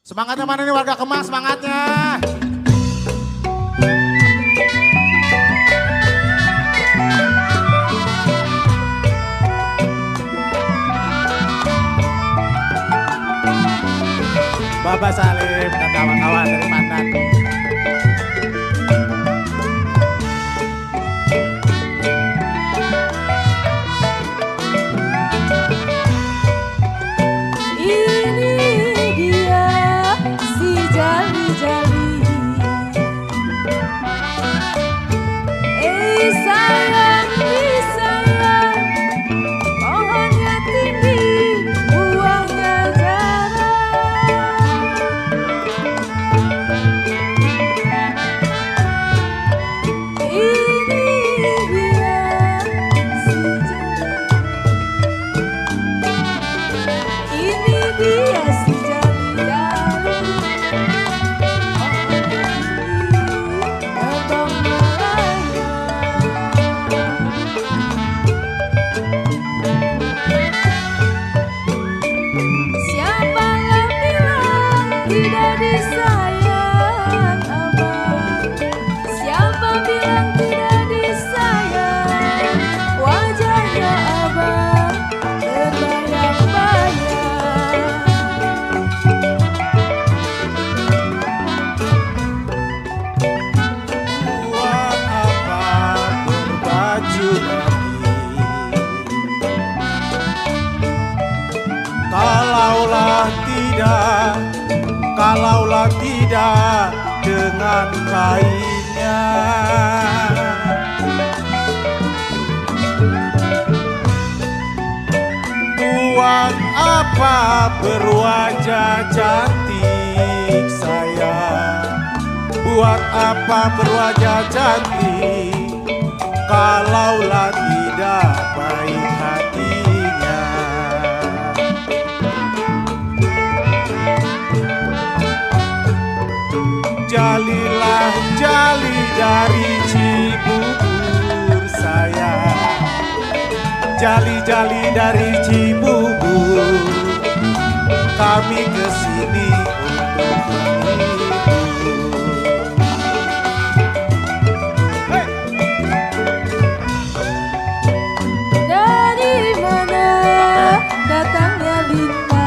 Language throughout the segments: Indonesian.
Semangatnya mana nih warga Kemang, semangatnya. Bapak Salim dan kawan-kawan dari Pandan. Kalaulah tidak dengan kainnya, buat apa berwajah cantik sayang? Buat apa berwajah cantik kalaulah tidak baik hatinya? Jalilah jali dari Cibubur sayang, jali-jali dari Cibubur, kami kesini untuk menghibur. Dari mana datangnya bintang?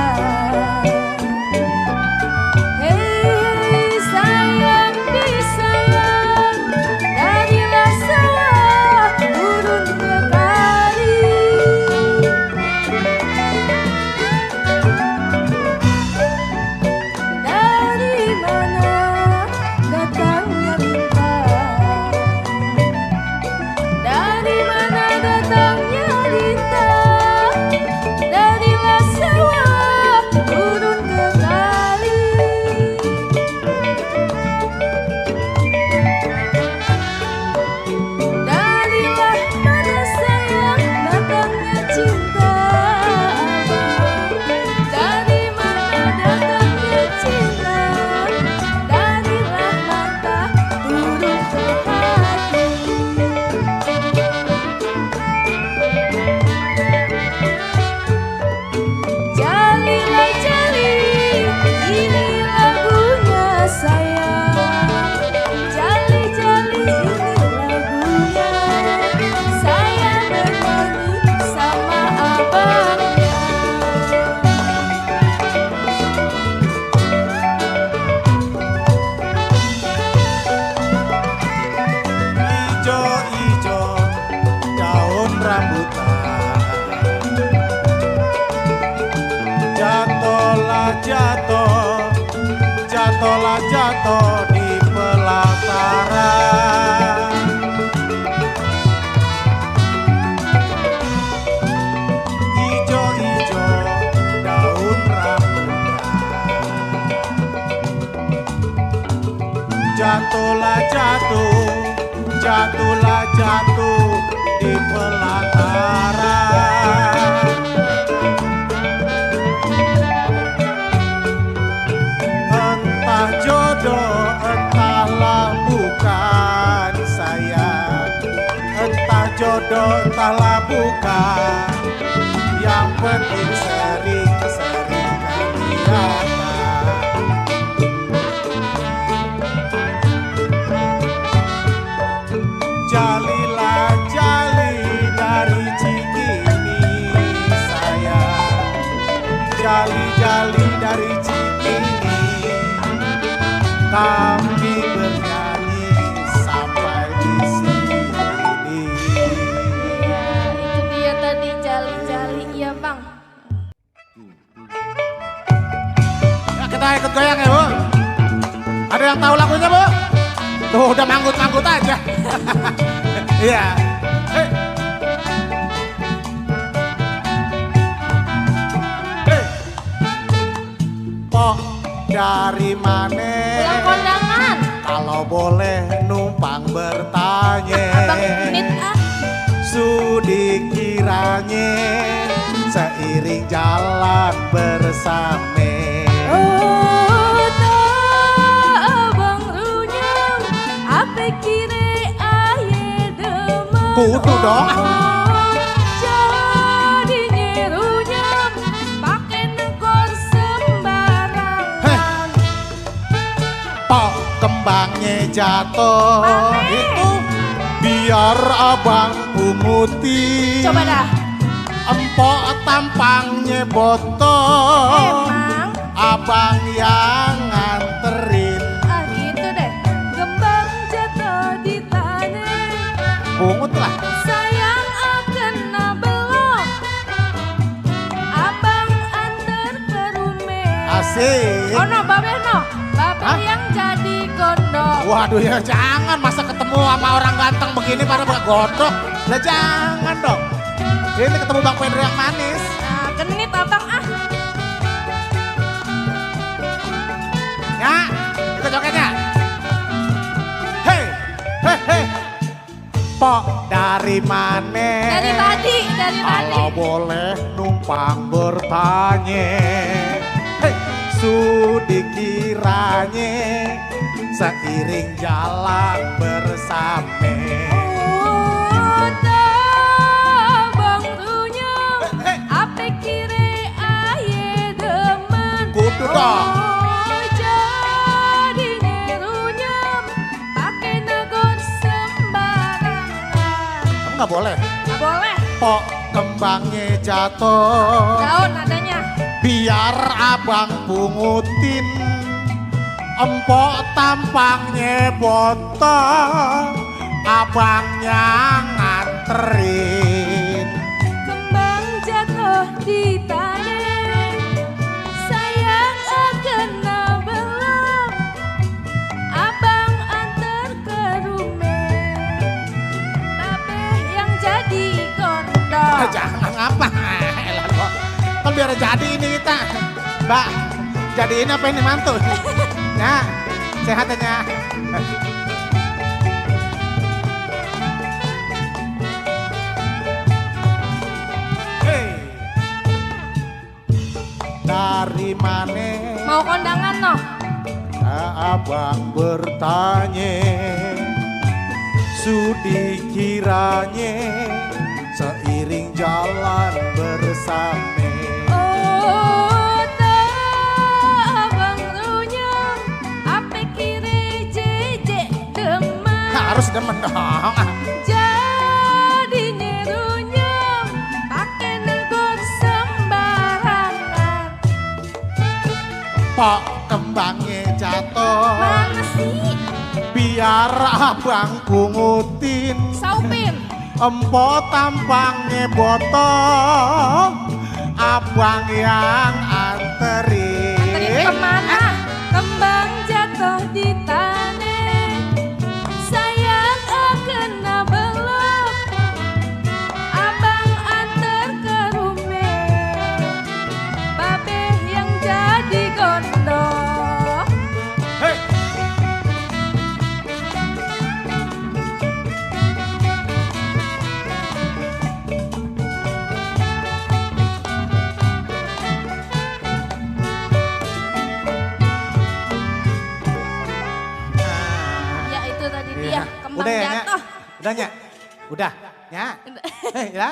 Jatuhlah jatuh di pelataran, ijo-ijo daun rambutan. Jatuhlah jatuh, jatuhlah jatuh di pelataran. Entahlah bukan sayang, entah jodoh entahlah bukan, yang penting sering-sering kelihatan. dari Cikini kami bernyanyi sampai di sini. Iya, itu dia tadi jali-jali ya bang. Ya, kita ikut goyang ya Bu. Ada yang tahu lagunya Bu? Tuh udah manggut-manggut aja. Iya. Hey. Hey. Pok dari mana? Pulang kondangan. Kalau boleh numpang bertanya. Abang genit ah. Sudi kiranya seiring jalan bersama. Oh, tak abang runyam, apa kira aye demam. Kudu dong. Oh, jadinya runyam, pakai negor sembarangan. Pok kembangnya jatuh. Mana? Itu biar abang punguti. Coba dah. Empok tampangnya botol. Emang? Abang yang nganterin. Ah gitu deh. Gembang jatuh di tanah. Pungut lah. Sayang akan belum. Abang antar ke rumah. Asik. Oh no, babe no. Babe Hah? yang jadi gondok. Waduh ya jangan, masa ketemu sama orang ganteng begini pada godok. Lah jangan dong. Ini ketemu Bang Pedro yang manis. Nah, genit abang ah. Ya, kita jogetnya. Hei, hei, hei. Pok dari mana? Dari Badi, dari Badi. Kalau boleh numpang bertanya. Hei, sudi kiranya seiring jalan bersama. Oh, tak bang runyam. Hei. Apa kira aye demen. Kudu dong. Oh, jadinya runyam. Pakai negor sembarangan. Kamu nggak boleh. Nggak boleh. Pok kembangnya jatuh. Daun adanya. Biar abang pungutin. Empok tampangnya botol. Abang yang nganterin. Kembang jatuh di tanah. Sayang akan belum. Abang antar ke rumah. Babe yang jadi gondok. Jangan apa. Elah kok. Kan biar jadi ini kita. Mbak, jadiin apa ini mantu? Ya, sehatnya. Hei. Dari mana? Mau kondangan no? Abang bertanya, sudi kiranya seiring jalan bersama. Oh, tak abang runyam. Apa kira jejek demen. Harus demen dong. Jadinya runyam. Pakai negor sembarangan. Pok kembangnya jatuh. Mana sih? Biar abang pungutin. Saupin. Empok tampangnya botol. Abang yang anterin. Anterin kemana? Kembang jatuh di tanah. Sayang akan belum. Abang antar ke rumah. Babe yang jadi gondok. Hei. Ya itu tadi Iya. dia kembang Udah ya, Nya? jatuh. Udah, Nya? Udah, Nya? Ya,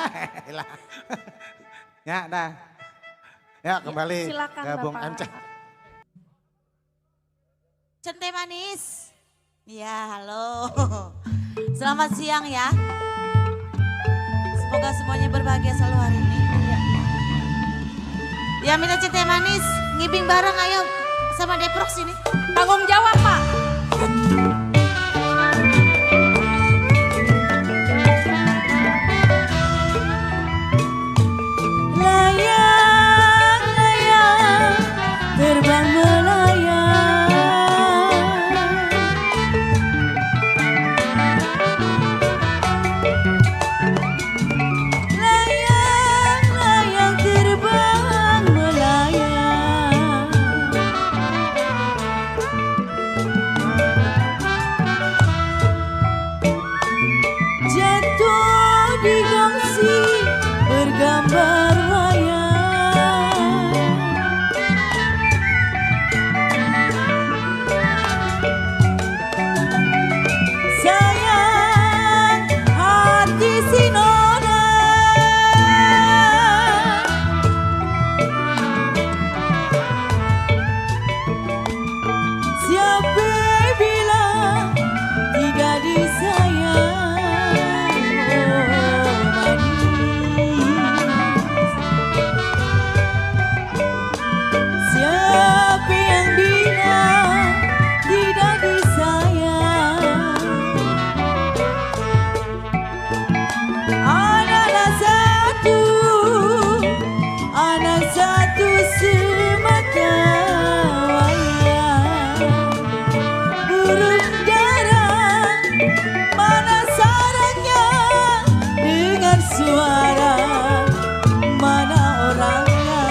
lah. Ya, dah. Ya, kembali silakan, gabung Bapak. MC. Centai manis. Ya, halo. Selamat siang ya. Semoga semuanya berbahagia selalu hari ini. Ya, minta centai manis. ngibing bareng ayo sama Deprox sini. Tanggung jawab Pak. Layang, layang, terbang melayang. Layang, layang, terbang melayang. Jatuh di gongsi bergambar wayang. Sayang hati si nona, siapa bilang tidak disayang. Siapa yang bilang tidak disayang? Anak satu semata wayang. Burung dara mana sarangnya, dengar suara mana orangnya.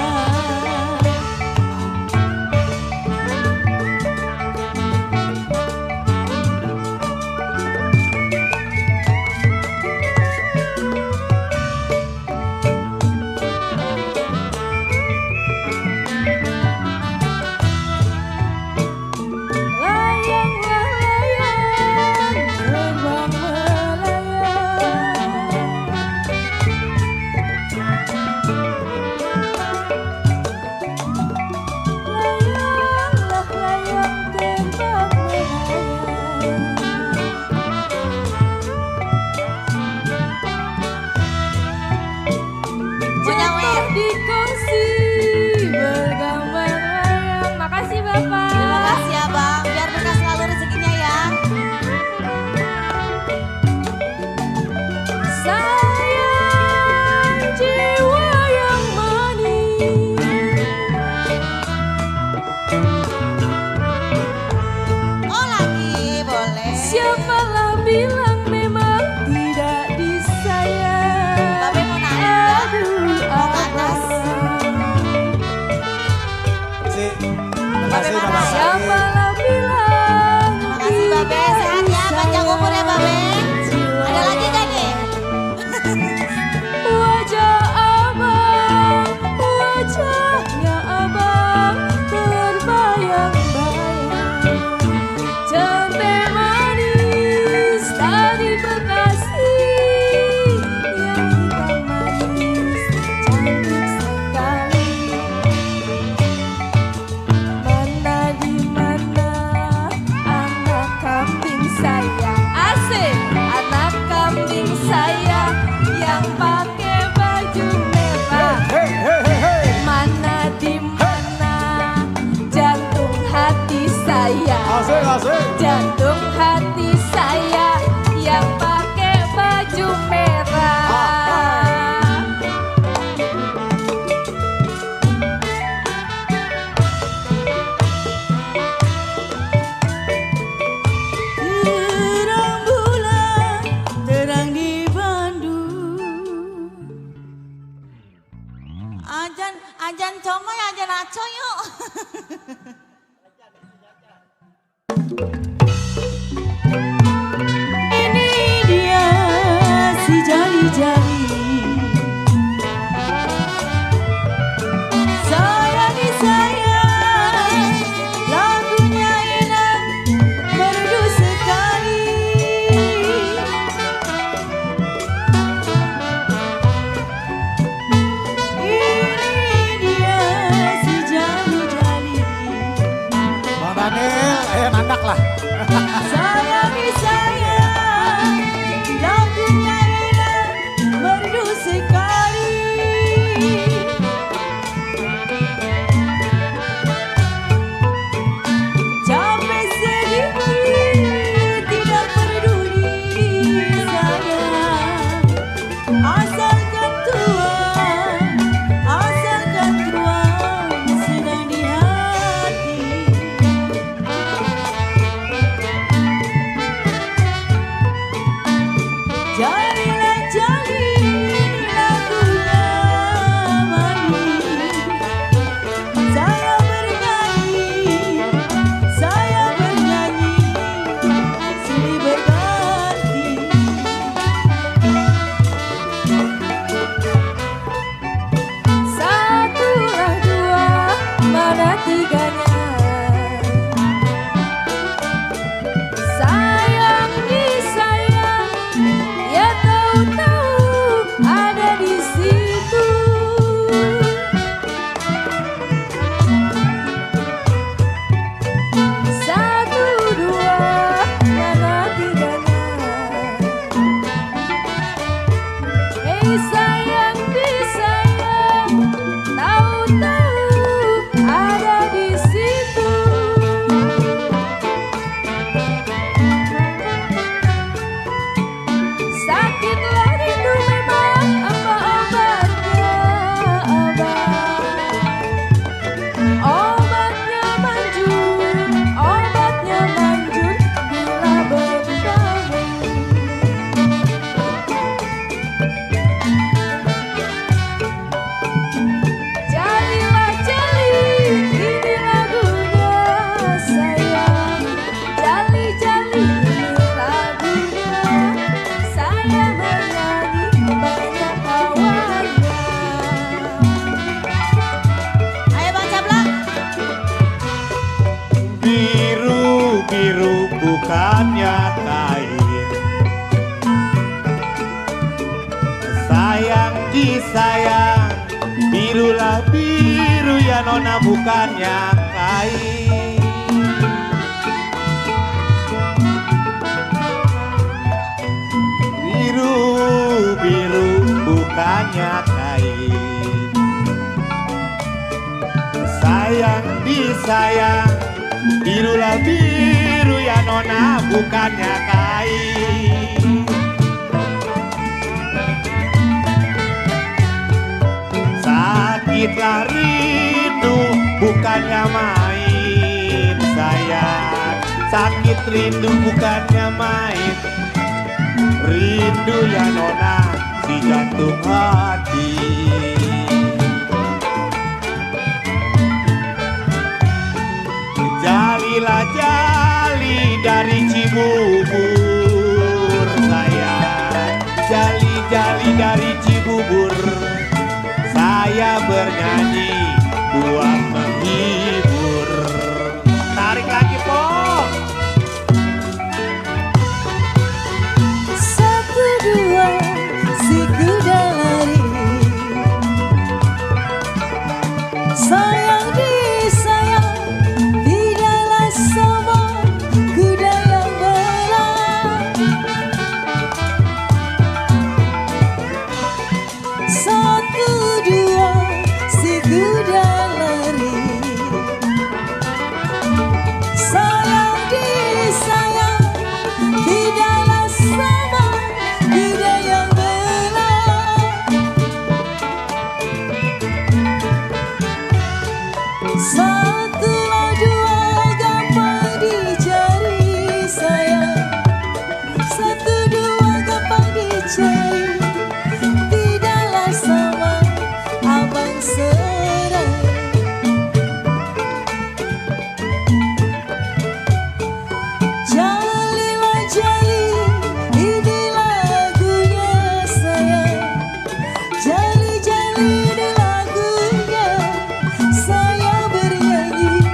Layanglah layang, terbang melayang. Layanglah layang, terbang melayang. Jatuh di kursi bergambar wayang. Makasih Bapak. Terima kasih ya Bang, biar berkah selalu rezekinya ya. Sayang jiwa yang manis, Oh lagi boleh. siapalah bilang memang tidak disayang. Babe mau naik ya? Mau ke atas? Si, makasih Bapak Sari. Siapalah bilang. Makasih Babe, sehat ya, panjang umur ya Babe. Ada lagi gak nih? Wajah abang, wajahnya abang terbayang-bayang. Cantik manis tadi Bekasi, yang hitam manis cantik sekali. Mana di mana anak kambing saya, asik anak kambing saya yang pakai baju merah. Hei, hei, hei, hei. Mana di mana jantung hati saya, Asik, asik. jantung hati saya yang pakai baju merah. Terang bulan, terang di Bandung. Ajan comoy, ajan aco yuk. Ini dia si jali-jali. Sayangi sayang, lagunya enak, merdu sekali. Ini dia si jali-jali. Bang Daniel, ayo nandak lah. Sayangi sayang, lagunya enak, merdu sekali. Biru-biru bukannya kain, sayang disayang, birulah biru ya nona bukannya kain. Biru-biru bukannya kain, sayang disayang, birulah biru ya nona bukannya kain. Sakitlah rindu bukannya main sayang, sakit rindu bukannya main. Rindu ya nona si jantung hati. Jalilah jali dari Cibubur sayang, jali-jali dari Cibubur. Saya bernyanyi buat menghibur. Tarik lagi po. Satu dua si kuda lari, sayang disayang, tidaklah sama kuda yang belah. Satu dua si kuda lari, sayang disayang, tidaklah sama kuda yang belah. Satulah dua gampang dicari sayang, satu dua gampang dicari, tidaklah sama abang serang. Jalilah jali, ini lagunya sayang, jali-jali ini lagunya. Saya bernyanyi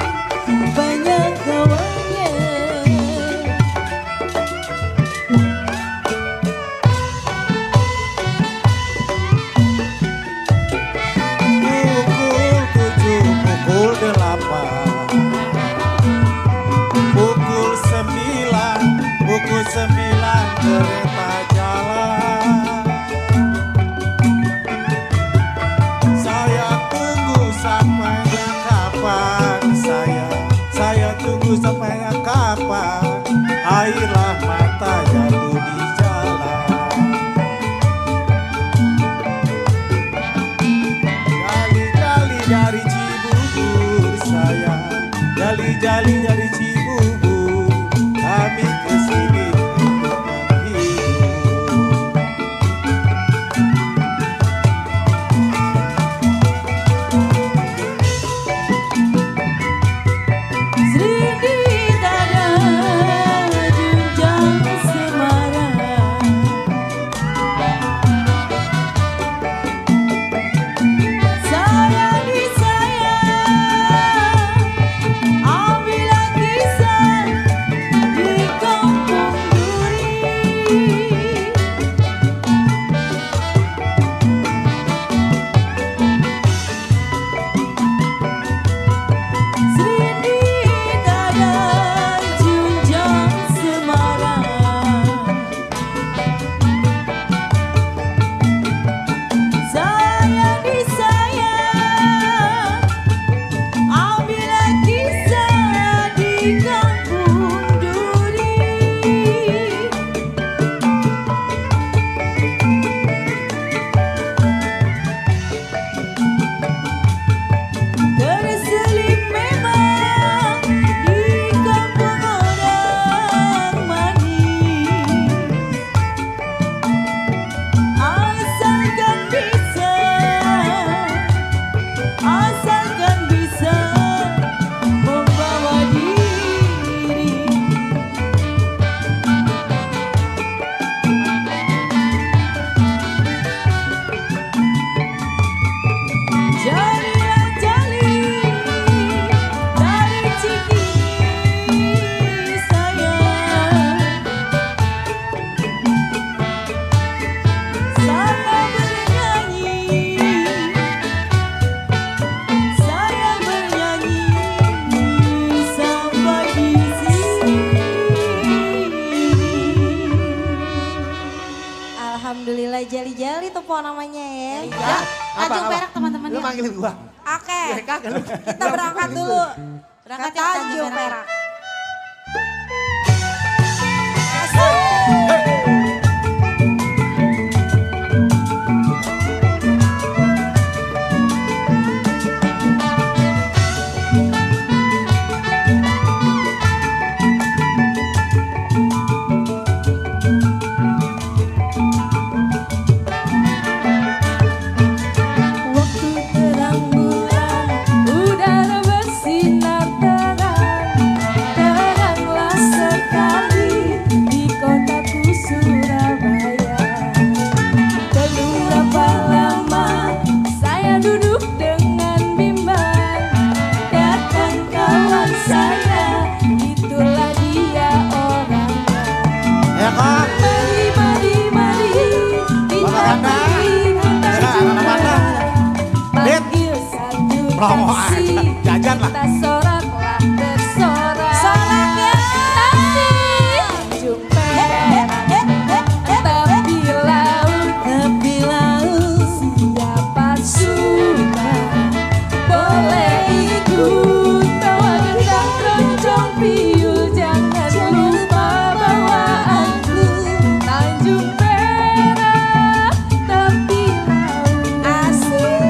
banyak kawannya. Pukul 7, pukul 8, pukul 9, pukul 9 kereta jalan. Saya tunggu sampai kapan, saya tunggu sampai kapan. Airlah mata jatuh di jalan. Jali-jali dari Cibubur sayang, jali-jali dari Cibubur, kami kesini untuk menghibur. Serindi tada junjang Semarang, sayang disayang, ambillah kisah di kampung duri. Serindi tada junjang Semarang, sayang disayang, ambillah kisah di kampung duri. Terselip memang di kampung orang manis, asalkan bisa membawa dia Ya, Tanjung Perak teman-temannya. Lu manggilin gua. Oke, Ya kagak lu. kita berangkat dulu. Berangkat ke Tanjung Perak. Waktu terang bulan, udara bersinar terang, teranglah sekali di kotaku Surabaya. Belum berapa lama saya duduk dengan bimbang, datang kawan saya, itulah dia orangnya. Ya kok. Mari, mari, mari, kita Banda. pergi ke Tanjung Banda. Perak. Panggil satu Promo taksi, aja. Jajan lah. kita soraklah bersorak. Soraknya. Taksi Tanjung Perak, tepi laut, siapa suka boleh ikut. Bawa gendang keroncong piyul, jangan lupa bawa aku. Tanjung Perak, tepi laut. Asik.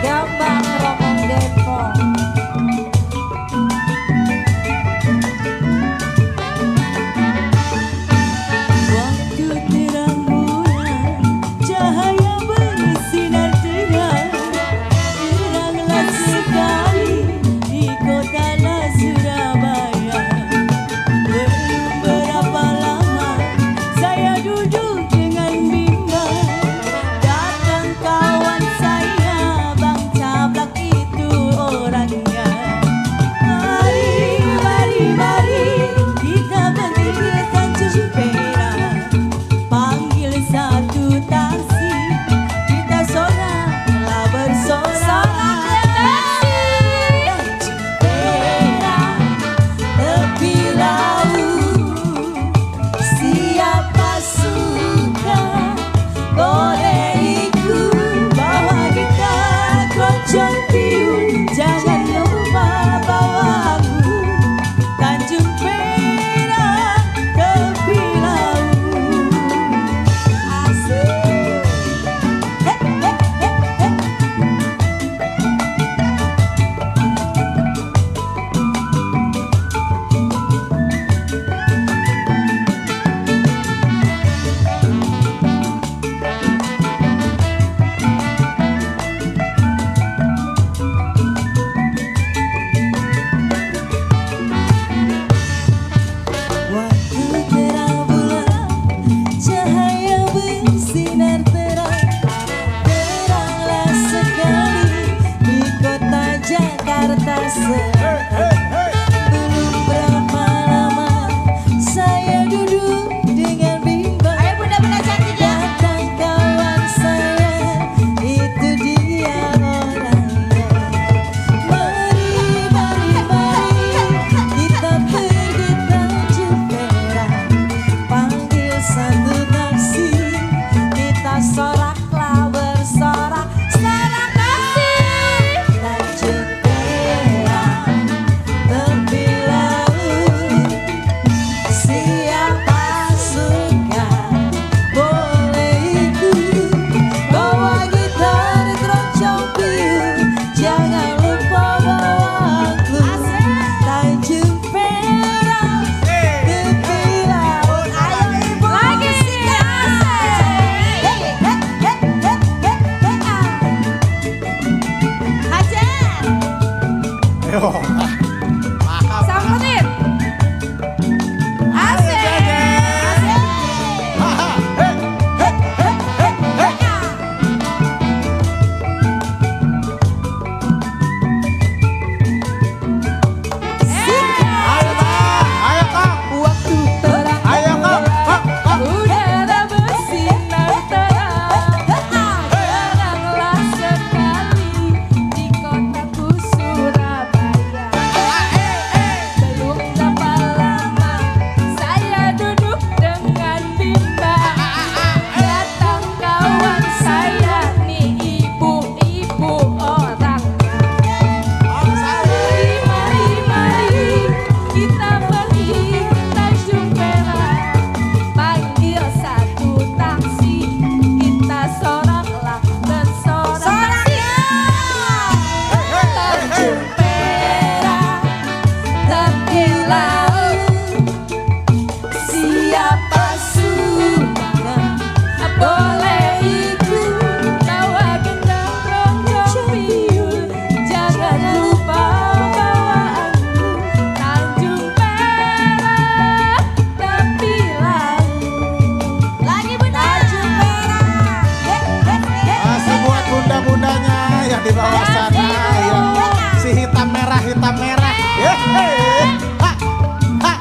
Gambang Romong Depok. Waktu terang bulan, cahaya bersinar terang, teranglah sekali di kota Surabaya. Belum berapa lama saya duduk dengan bimbang, datang kawan saya, Bang Cablak itu orangnya. Mari, mari, mari, kita pergi ke Tanjung Perak. Panggil satu taksi, kita soraklah bersorak. Tanjung Perak, tepi laut, siapa suka boleh ikut. Bawa gitar, keroncong piyul, jangan lupa bawa aku. Tanjung Perak, tepi laut. Asik. Heh, heh, heh, heh. Waktu terang bulan, cahaya bersinar terang, teranglah sekali di kota Jakarta Selatan. Belum berapa lama saya duduk dengan bimbang, Ayo bunda-bunda cantiknya. datang kawan saya, itu dia orangnya. Mari, mari, mari, kita pergi Tanjung Perak. Panggil satu taksi, kita soraklah bersorak. Sorak taksi. Tanjung Perak, tepi laut, siapa suka boleh ikut. Bawa gitar, keroncong piyul, jangan lupa bawa aku. Tanjung Perak, tepi laut. Ayo ibu, Lagi. Hei, hei, hei, hei, hei, hei. Hajar. Ayo. Mahal. Sambutin. Asik. Asik. Ayo Kak. Ayo Kak. Waktu terang Ayo Kak. Kak. Kak. udara bersinar terang, merah. Ha, ha,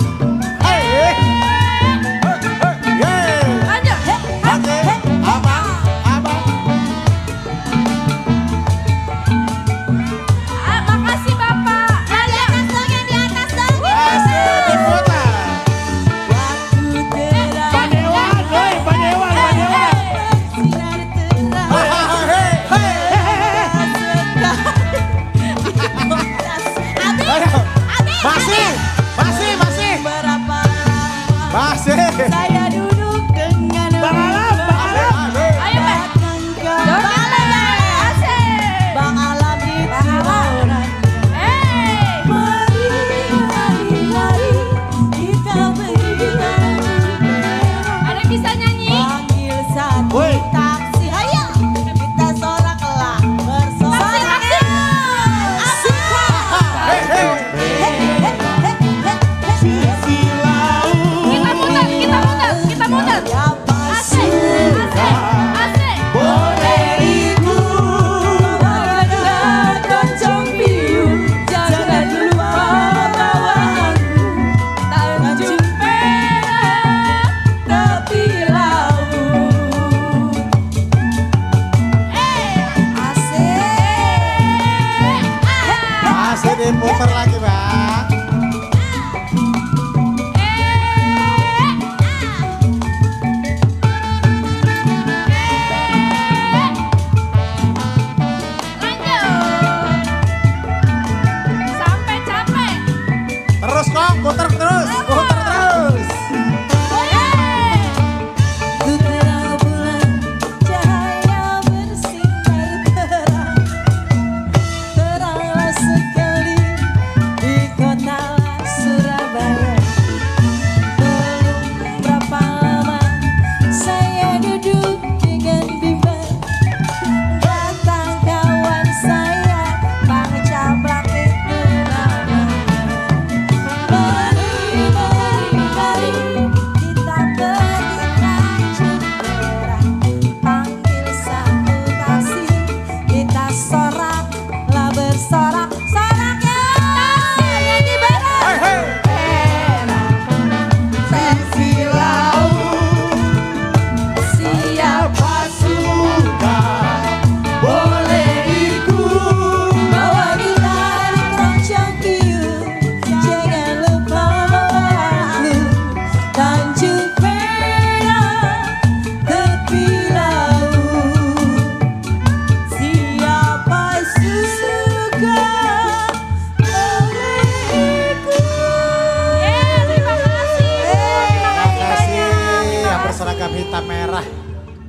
Lanjut. Oke, abang, abang. Makasih Bapak. Yang di atas dong, yang di atas dong. Masih diputar. Waktu terang Padewan, woi, padewan, padewan. sinar terang Hei, hei, hei. Ayo. Masih, masih, masih, Berapa masih. saya duduk dengan Bang Alam, Bang Alam. Ayo Pak. Asik. Bang Alam itu orang Hey. mari kita berjalan Ada yang bisa nyanyi? panggil satu Woi. taksi ayo kita soraklah bersorak Taksi, taksi. Hei, hei. Kita muter, kita muter, kita muter. siapa Asik, asik, asik. boleh ikut pada Tanjung Priuk jangan lupa bawa aku Tanjung Perak tepi laut asik Masih diputar lagi, Bang.